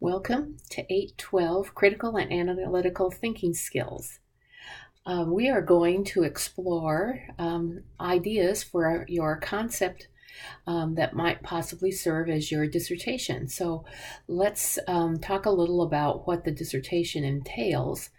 Welcome to 812 Critical and Analytical Thinking Skills. We are going to explore ideas for your concept that might possibly serve as your dissertation. So let's talk a little about what the dissertation entails.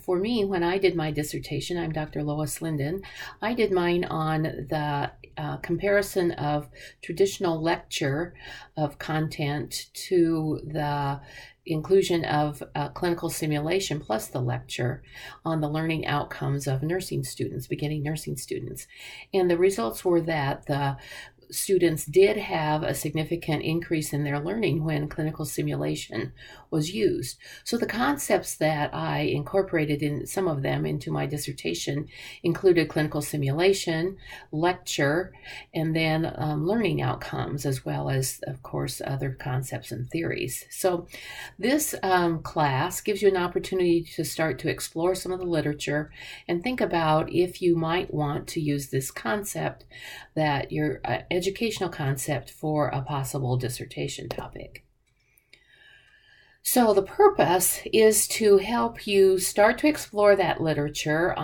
For me, when I did my dissertation, I'm Dr. Lois Linden, I did mine on the comparison of traditional lecture of content to the inclusion of clinical simulation plus the lecture on the learning outcomes of nursing students, beginning nursing students. And the results were that the students did have a significant increase in their learning when clinical simulation was used. So the concepts that I incorporated in some of them into my dissertation included clinical simulation, lecture, and then learning outcomes, as well as, of course, other concepts and theories. So this class gives you an opportunity to start to explore some of the literature and think about if you might want to use this concept, that your educational concept, for a possible dissertation topic. So the purpose is to help you start to explore that literature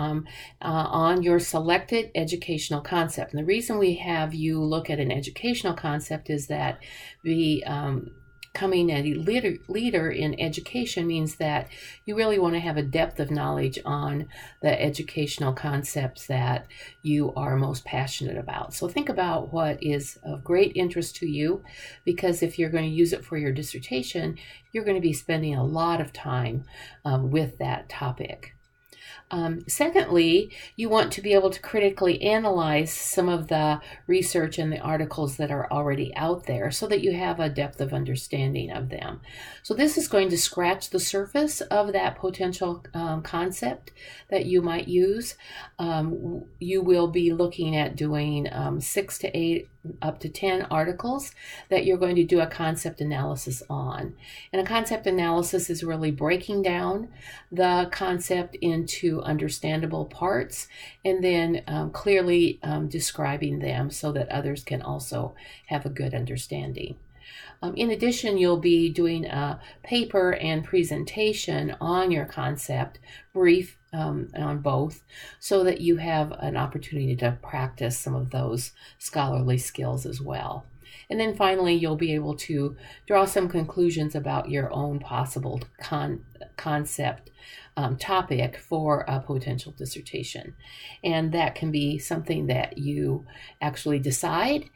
on your selected educational concept. And the reason we have you look at an educational concept is that becoming a leader in education means that you really want to have a depth of knowledge on the educational concepts that you are most passionate about. So think about what is of great interest to you, because if you're going to use it for your dissertation, you're going to be spending a lot of time with that topic. Secondly, you want to be able to critically analyze some of the research and the articles that are already out there so that you have a depth of understanding of them. So this is going to scratch the surface of that potential concept that you might use. You will be looking at doing 6 to 8 up to 10 articles that you're going to do a concept analysis on. And a concept analysis is really breaking down the concept into understandable parts and then clearly describing them so that others can also have a good understanding. In addition, you'll be doing a paper and presentation on your concept, brief on both, so that you have an opportunity to practice some of those scholarly skills as well. And then finally, you'll be able to draw some conclusions about your own possible concept topic for a potential dissertation. And that can be something that you actually decide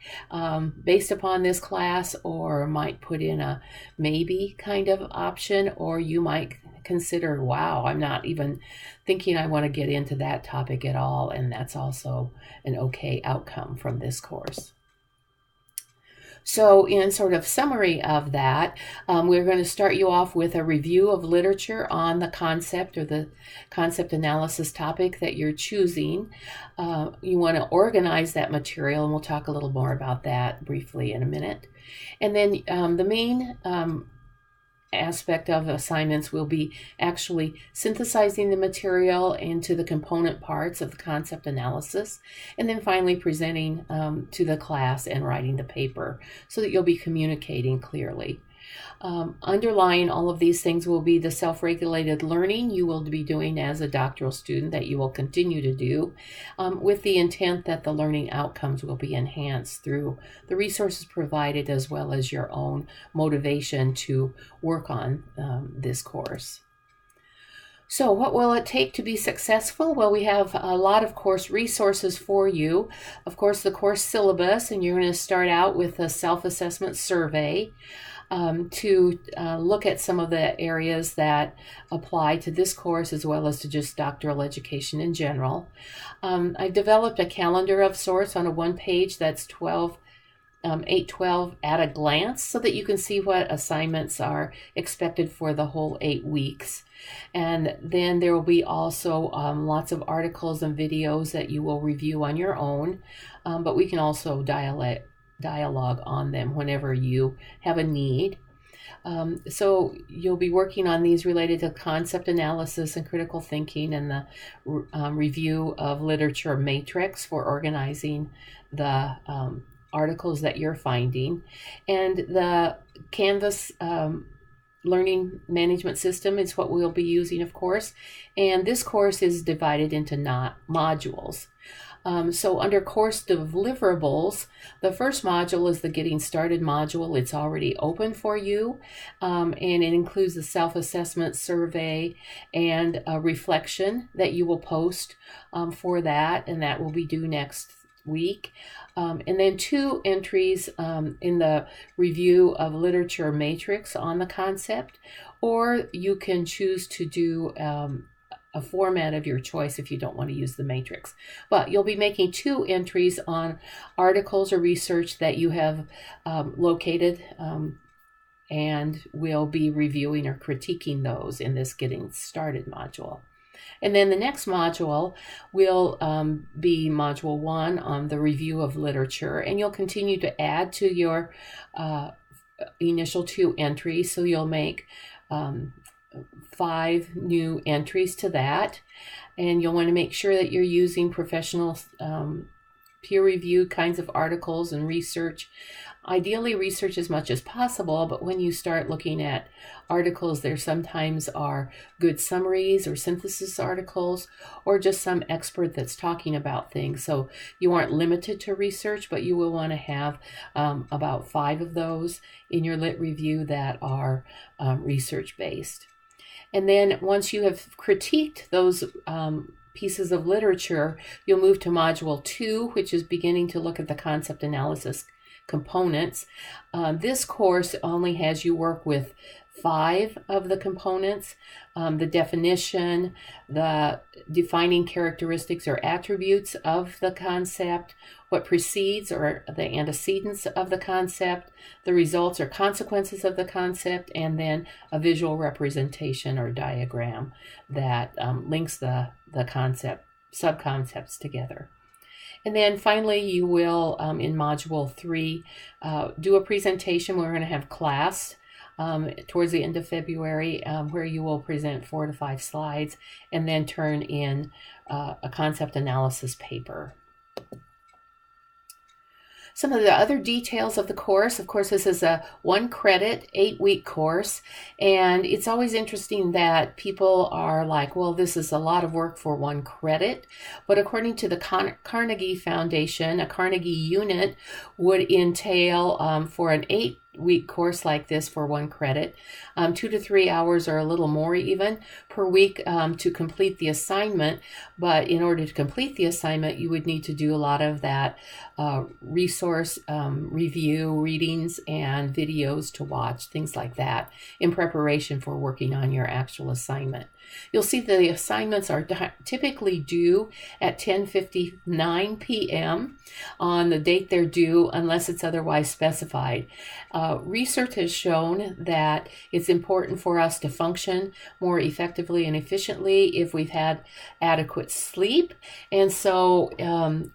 based upon this class, or might put in a maybe kind of option, or you might consider, wow, I'm not even thinking I want to get into that topic at all, and that's also an okay outcome from this course. So in sort of summary of that, we're going to start you off with a review of literature on the concept or the concept analysis topic that you're choosing. You want to organize that material, and we'll talk a little more about that briefly in a minute. And then the main aspect of assignments will be actually synthesizing the material into the component parts of the concept analysis, and then finally presenting to the class and writing the paper so that you'll be communicating clearly. Underlying all of these things will be the self-regulated learning you will be doing as a doctoral student that you will continue to do, with the intent that the learning outcomes will be enhanced through the resources provided, as well as your own motivation to work on this course. So what will it take to be successful? Well, we have a lot of course resources for you. Of course, the course syllabus, and you're going to start out with a self-assessment survey to look at some of the areas that apply to this course, as well as to just doctoral education in general. I've developed a calendar of sorts on a one-page that's 812 at a glance, so that you can see what assignments are expected for the whole 8 weeks. And then there will be also lots of articles and videos that you will review on your own, but we can also dialogue on them whenever you have a need. So you'll be working on these related to concept analysis and critical thinking, and the review of literature matrix for organizing the articles that you're finding. And the Canvas learning management system is what we'll be using, of course. And this course is divided into modules. So under course deliverables, the first module is the Getting Started module. It's already open for you, and it includes the self-assessment survey and a reflection that you will post for that, and that will be due next week. And then 2 entries in the review of literature matrix on the concept, or you can choose to do a format of your choice if you don't want to use the matrix. But you'll be making 2 entries on articles or research that you have located, and we'll be reviewing or critiquing those in this Getting Started module. And then the next module will be module 1 on the review of literature, and you'll continue to add to your initial 2 entries. So you'll make 5 new entries to that, and you'll want to make sure that you're using professional peer-reviewed kinds of articles and research. Ideally, research as much as possible, but when you start looking at articles, there sometimes are good summaries or synthesis articles, or just some expert that's talking about things. So you aren't limited to research, but you will want to have about 5 of those in your lit review that are research-based. And then once you have critiqued those pieces of literature, you'll move to module 2, which is beginning to look at the concept analysis components. This course only has you work with 5 of the components: the definition, the defining characteristics or attributes of the concept, what precedes or the antecedents of the concept, the results or consequences of the concept, and then a visual representation or diagram that links the concept, sub-concepts together. And then finally, you will, in module 3, do a presentation. We're going to have class towards the end of February, where you will present 4 to 5 slides and then turn in a concept analysis paper. Some of the other details of the course: of course, this is a 1 credit, 8-week course, and it's always interesting that people are like, well, this is a lot of work for 1 credit, but according to the Carnegie Foundation, a Carnegie unit would entail for an 8-week course like this for 1 credit, 2 to 3 hours or a little more even per week to complete the assignment. But in order to complete the assignment, you would need to do a lot of that resource review, readings, and videos to watch, things like that, in preparation for working on your actual assignment. You'll see the assignments are typically due at 10:59 p.m. on the date they're due, unless it's otherwise specified. Research has shown that it's important for us to function more effectively and efficiently if we've had adequate sleep. And so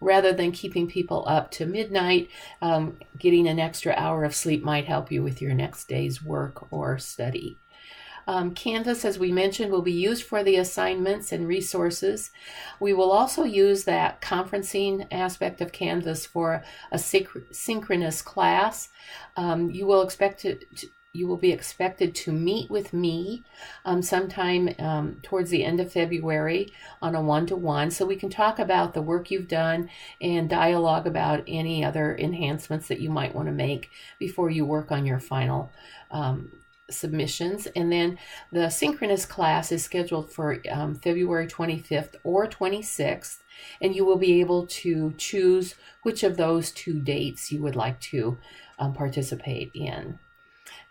rather than keeping people up to midnight, getting an extra hour of sleep might help you with your next day's work or study. Canvas, as we mentioned, will be used for the assignments and resources. We will also use that conferencing aspect of Canvas for a synchronous class. You will be expected to meet with me sometime towards the end of February on a 1-to-1, so we can talk about the work you've done and dialogue about any other enhancements that you might want to make before you work on your final submissions. And then the synchronous class is scheduled for February 25th or 26th, and you will be able to choose which of those 2 dates you would like to participate in.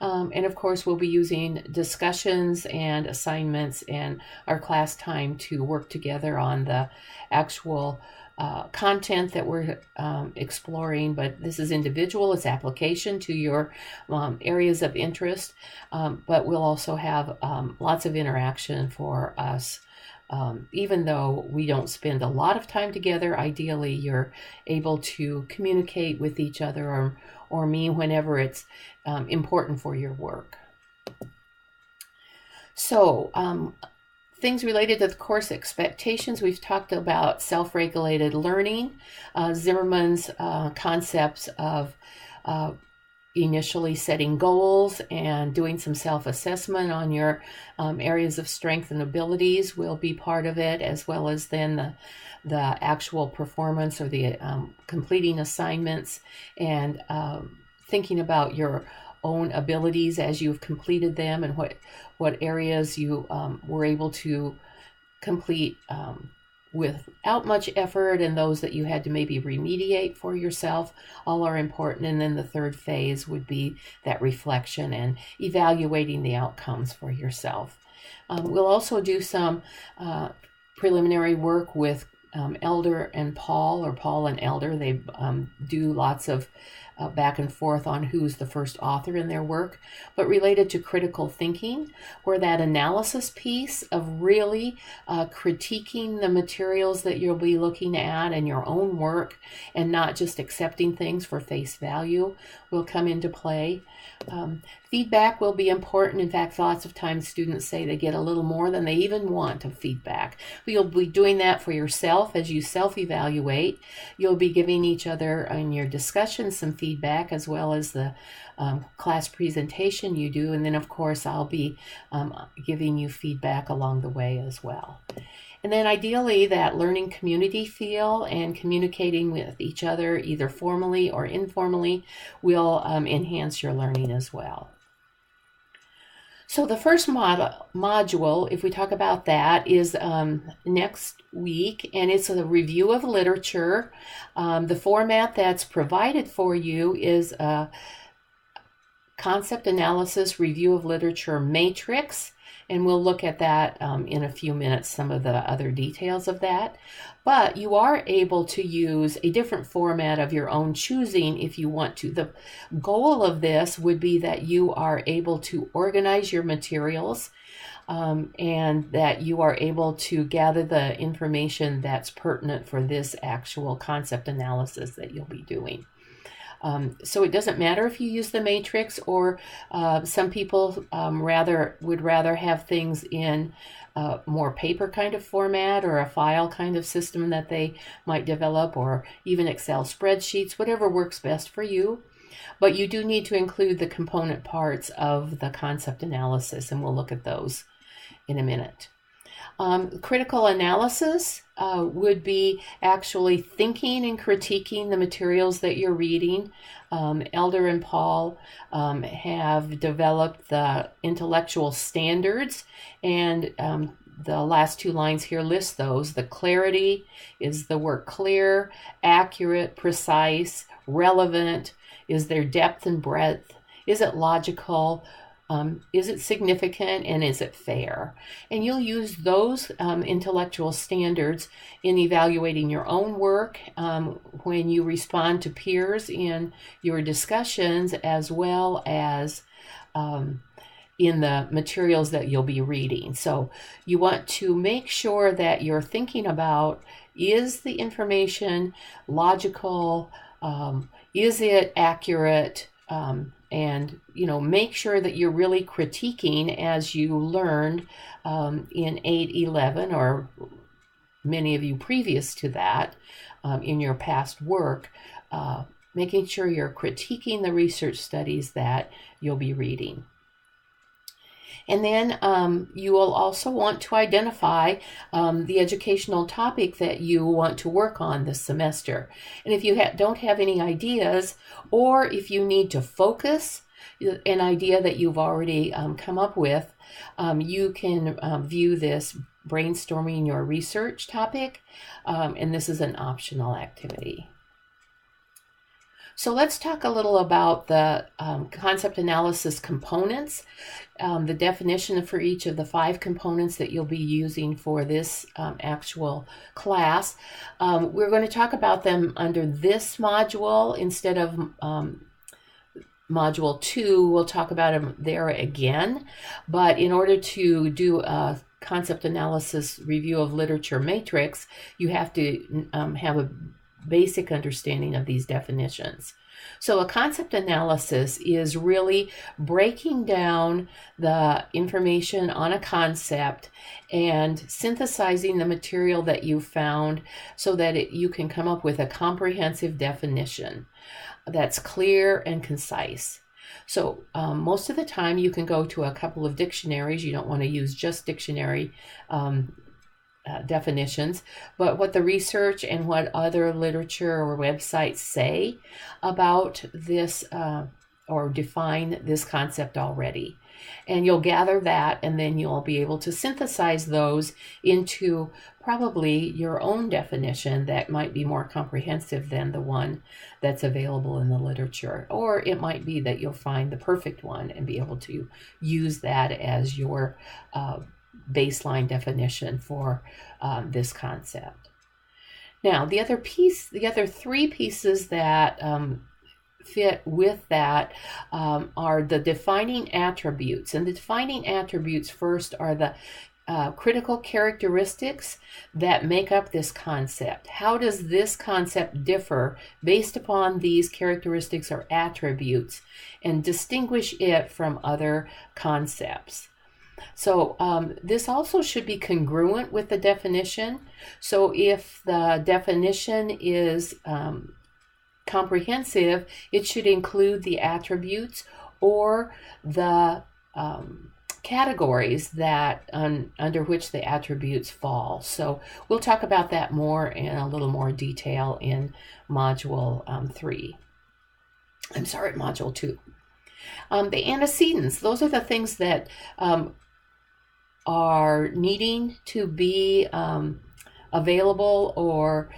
And of course, we'll be using discussions and assignments and our class time to work together on the actual content that we're exploring, but this is individual, it's application to your areas of interest, but we'll also have lots of interaction for us. Even though we don't spend a lot of time together, ideally you're able to communicate with each other or me whenever it's important for your work. So, things related to the course expectations: we've talked about self-regulated learning, Zimmerman's concepts of initially setting goals and doing some self-assessment on your areas of strength and abilities will be part of it, as well as then the actual performance or the completing assignments and thinking about your own abilities as you've completed them and what areas you were able to complete without much effort, and those that you had to maybe remediate for yourself, all are important. And then the third phase would be that reflection and evaluating the outcomes for yourself. We'll also do some preliminary work with Elder and Paul, or Paul and Elder. They do lots of back and forth on who's the first author in their work, but related to critical thinking, where that analysis piece of really critiquing the materials that you'll be looking at and your own work, and not just accepting things for face value, will come into play. Feedback will be important. In fact, lots of times students say they get a little more than they even want of feedback. You'll be doing that for yourself as you self-evaluate. You'll be giving each other in your discussion some feedback, as well as the class presentation you do. And then, of course, I'll be giving you feedback along the way as well. And then ideally that learning community feel and communicating with each other either formally or informally will enhance your learning as well. So the first module, if we talk about that, is next week, and it's a review of literature. The format that's provided for you is a concept analysis review of literature matrix. And we'll look at that in a few minutes, some of the other details of that. But you are able to use a different format of your own choosing if you want to. The goal of this would be that you are able to organize your materials and that you are able to gather the information that's pertinent for this actual concept analysis that you'll be doing. So it doesn't matter if you use the matrix, or some people would rather have things in more paper kind of format, or a file kind of system that they might develop, or even Excel spreadsheets, whatever works best for you. But you do need to include the component parts of the concept analysis, and we'll look at those in a minute. Critical analysis would be actually thinking and critiquing the materials that you're reading. Elder and Paul have developed the intellectual standards, and the last two lines here list those. The clarity is the word clear, accurate, precise, relevant. Is there depth and breadth? Is it logical? Is it significant, and is it fair? And you'll use those intellectual standards in evaluating your own work when you respond to peers in your discussions, as well as in the materials that you'll be reading. So you want to make sure that you're thinking about, is the information logical? Is it accurate? And, make sure that you're really critiquing, as you learned in 811, or many of you previous to that in your past work, making sure you're critiquing the research studies that you'll be reading. And then you will also want to identify the educational topic that you want to work on this semester. And if you don't have any ideas, or if you need to focus an idea that you've already come up with, you can view this brainstorming your research topic, and this is an optional activity. So let's talk a little about the concept analysis components, the definition for each of the 5 components that you'll be using for this actual class. We're going to talk about them under this module instead of module 2. We'll talk about them there again, but in order to do a concept analysis review of literature matrix, you have to have a basic understanding of these definitions. So a concept analysis is really breaking down the information on a concept and synthesizing the material that you found so that you can come up with a comprehensive definition that's clear and concise. So most of the time you can go to a couple of dictionaries. You don't want to use just dictionary definitions, but what the research and what other literature or websites say about this or define this concept already. And you'll gather that, and then you'll be able to synthesize those into probably your own definition that might be more comprehensive than the one that's available in the literature. Or it might be that you'll find the perfect one and be able to use that as your baseline definition for this concept. Now, the other three pieces that fit with that are the defining attributes. And the defining attributes first are the critical characteristics that make up this concept. How does this concept differ based upon these characteristics or attributes and distinguish it from other concepts? So this also should be congruent with the definition. So if the definition is comprehensive, it should include the attributes or the categories that under which the attributes fall. So we'll talk about that more in a little more detail in module 2. The antecedents, those are the things that are needing to be available or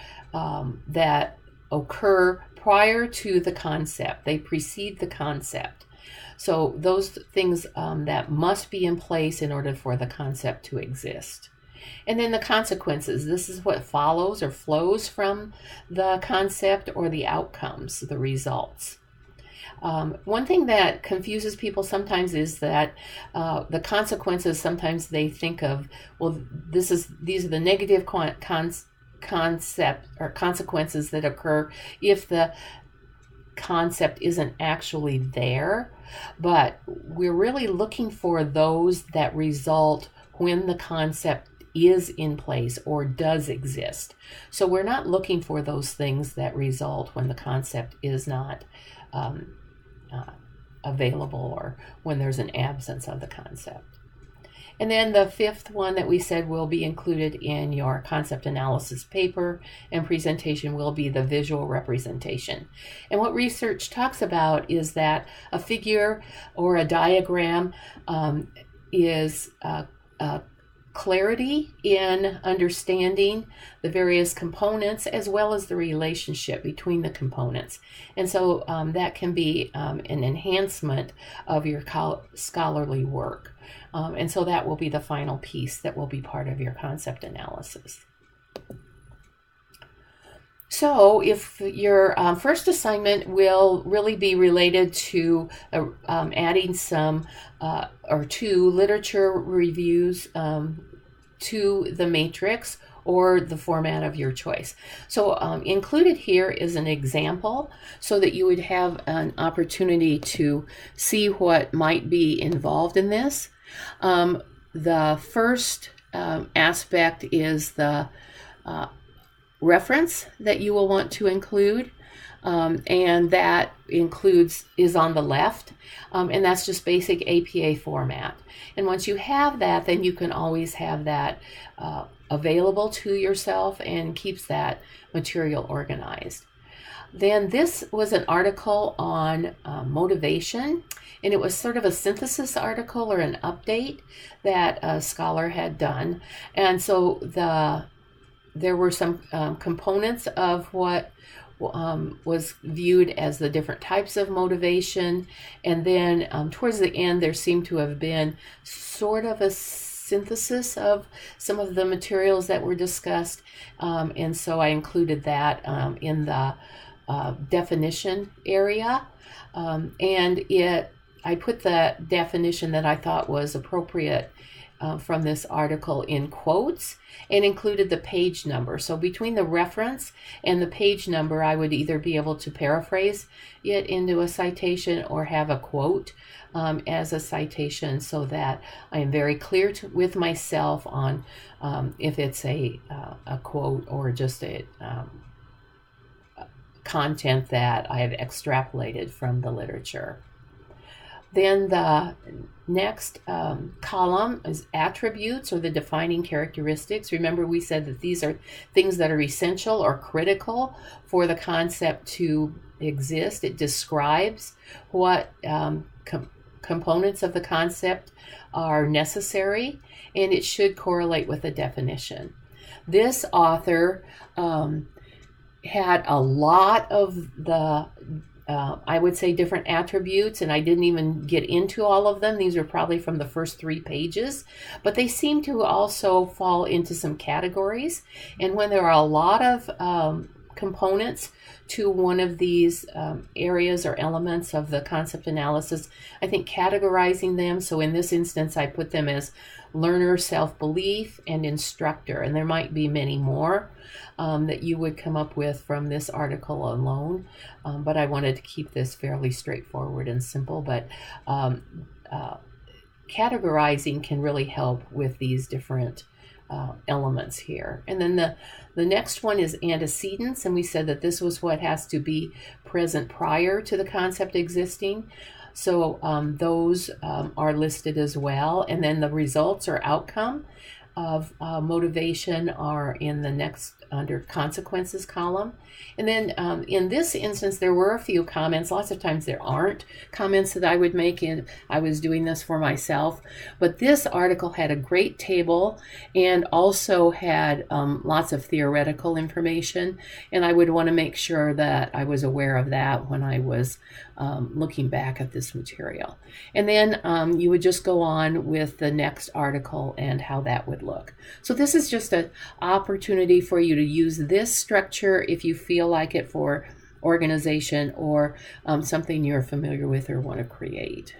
that occur prior to the concept. They precede the concept. So those things that must be in place in order for the concept to exist. And then the consequences. This is what follows or flows from the concept or the outcomes, the results. One thing that confuses people sometimes is that the consequences, sometimes they think of, well, these are the negative concept or consequences that occur if the concept isn't actually there, but we're really looking for those that result when the concept is in place or does exist. So we're not looking for those things that result when the concept is not available or when there's an absence of the concept. And then the fifth one that we said will be included in your concept analysis paper and presentation will be the visual representation. And what research talks about is that a figure or a diagram is clarity in understanding the various components as well as the relationship between the components. And so that can be an enhancement of your scholarly work. And so that will be the final piece that will be part of your concept analysis. So if your first assignment will really be related to adding some or two literature reviews to the matrix or the format of your choice. So included here is an example so that you would have an opportunity to see what might be involved in this. The first aspect is the reference that you will want to include, and that is on the left, and that's just basic APA format. And once you have that, then you can always have that available to yourself and keeps that material organized. Then this was an article on motivation, and it was sort of a synthesis article or an update that a scholar had done. And so there were some components of what was viewed as the different types of motivation. And then towards the end, there seemed to have been sort of a synthesis of some of the materials that were discussed. And so I included that in the definition area. I put the definition that I thought was appropriate from this article in quotes and included the page number. So between the reference and the page number, I would either be able to paraphrase it into a citation or have a quote as a citation so that I am very clear with myself on if it's a quote or just a content that I have extrapolated from the literature. Then the next column is attributes, or the defining characteristics. Remember, we said that these are things that are essential or critical for the concept to exist. It describes what components of the concept are necessary, and it should correlate with the definition. This author had a lot of the I would say different attributes, and I didn't even get into all of them. These are probably from the first 3 pages, but they seem to also fall into some categories. And when there are a lot of components to one of these areas or elements of the concept analysis, I think categorizing them, so in this instance I put them as learner, self-belief, and instructor, and there might be many more that you would come up with from this article alone, but I wanted to keep this fairly straightforward and simple. But categorizing can really help with these different elements here. And then the next one is antecedents, and we said that this was what has to be present prior to the concept existing. So those are listed as well. And then the results or outcome of motivation are in the next under consequences column. And then in this instance, there were a few comments. Lots of times there aren't comments that I would make in, I was doing this for myself, but this article had a great table and also had lots of theoretical information. And I would want to make sure that I was aware of that when I was looking back at this material. And then you would just go on with the next article and how that would look. So this is just an opportunity for you to use this structure if you feel like it for organization or something you're familiar with or want to create.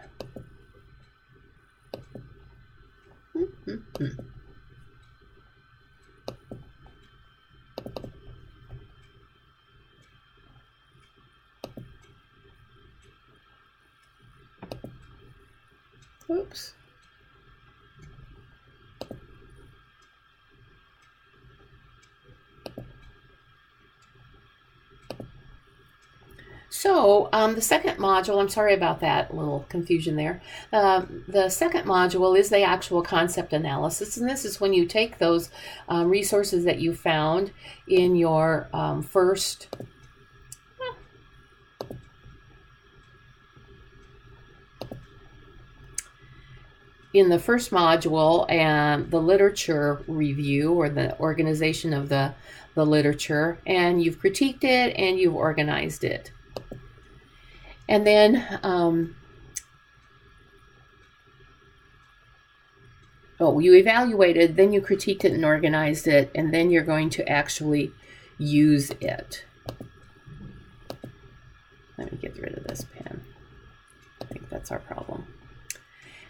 Oops. So the second module, I'm sorry about that little confusion there. The second module is the actual concept analysis, and this is when you take those resources that you found in your first module and the literature review, or the organization of the literature, and you've critiqued it and you've organized it. And then you evaluated, then you critiqued it and organized it, and then you're going to actually use it. Let me get rid of this pen. I think that's our problem.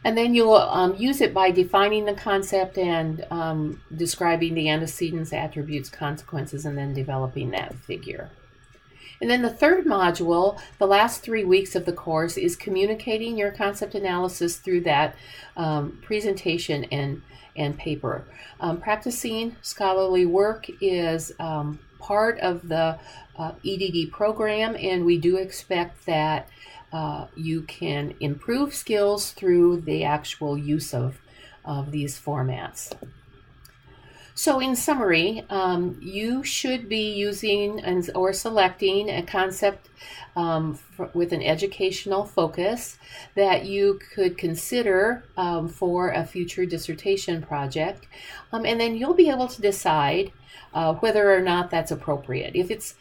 And then you'll use it by defining the concept and describing the antecedents, attributes, consequences, and then developing that figure. And then the third module, the last 3 weeks of the course, is communicating your concept analysis through that presentation and paper. Practicing scholarly work is part of the EDD program, and we do expect that you can improve skills through the actual use of these formats. So in summary, you should be using or selecting a concept with an educational focus that you could consider for a future dissertation project. And then you'll be able to decide whether or not that's appropriate. If it's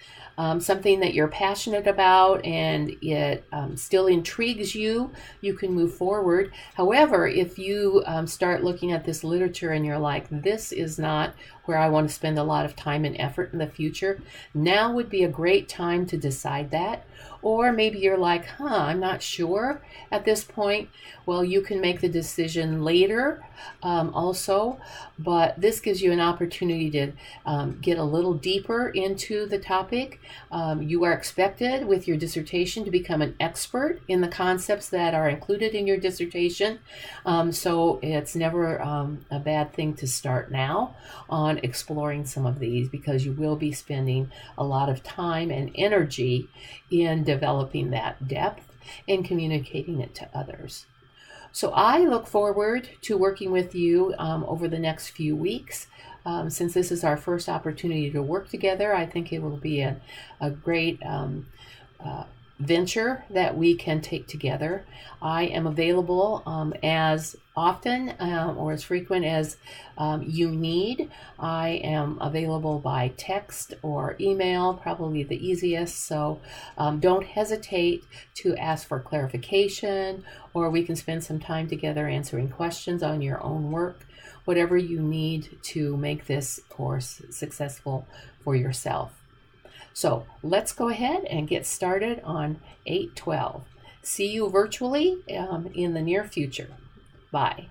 something that you're passionate about and it still intrigues you, you can move forward. However, if you start looking at this literature and you're like, this is not where I want to spend a lot of time and effort in the future, now would be a great time to decide that. Or maybe you're like, I'm not sure at this point. Well, you can make the decision later also, but this gives you an opportunity to get a little deeper into the topic. You are expected with your dissertation to become an expert in the concepts that are included in your dissertation. So it's never a bad thing to start now on on exploring some of these, because you will be spending a lot of time and energy in developing that depth and communicating it to others. So I look forward to working with you over the next few weeks. Since this is our first opportunity to work together, I think it will be a great venture that we can take together. I am available as often or as frequent as you need. I am available by text or email, probably the easiest. So don't hesitate to ask for clarification, or we can spend some time together answering questions on your own work, whatever you need to make this course successful for yourself. So let's go ahead and get started on 812. See you virtually in the near future. Bye.